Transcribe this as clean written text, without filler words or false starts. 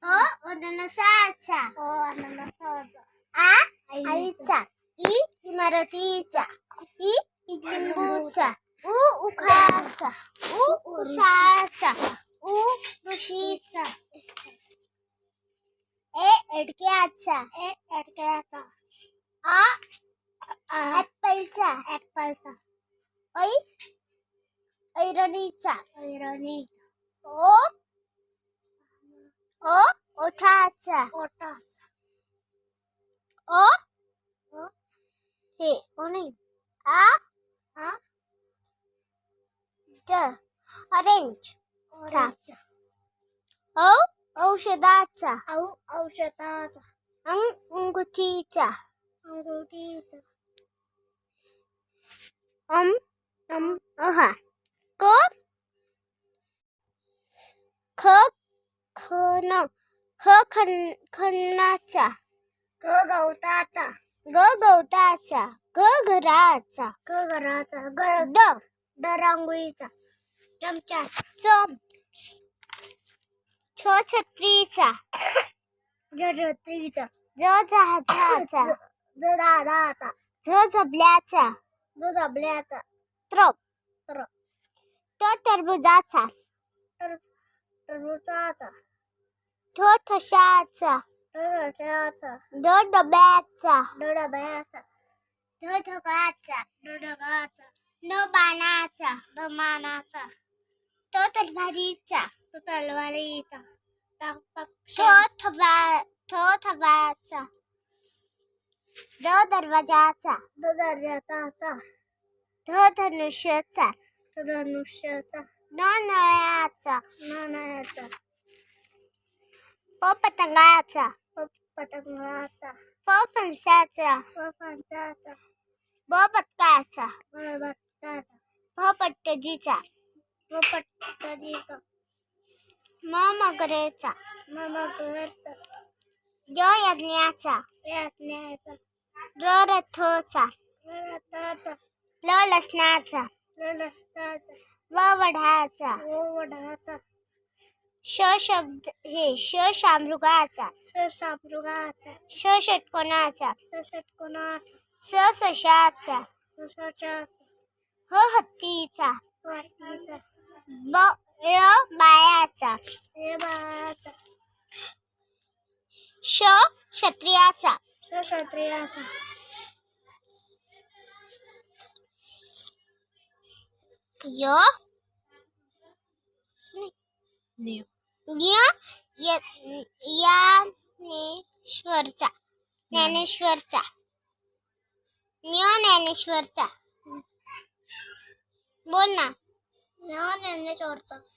अननसाचा. आ आईचा. इमारतीचा. लिंबूचा. उखाचा. उसाचा. ऋषीचा. एडक्याचा. ऍपलचा. ऐरणीचा. ओठाचा. हे ऑरेंज. औषधाचा. अंगुठीचा. अहा क ख खणाचा. गवताचा. घराचा. रांगोळीचा. चमचा. छत्रीचा. जहाजाचा. झबल्याचा. टरबुजाचा. ठशाचा. डब्याचा. ढगाचा. बाणाचा. तलवारीचा. थव्याचा. दरवाजाचा. धनुष्याचा. नळ्याचा. पतंगाचा. फणसाचा. बदकाचा. पटजीचा. मगरेचा. यज्ञाचा. रथाचा. लसणाचा. वडाचा. शामृगाचा. षटकोनाचा. सशाचा. हत्तीचा. बायाचा. क्षत्रियाचा. ज्ञानेश्वरचा. ज्ञानेश्वरचा. बोल ना. ज्ञानेश्वरचा.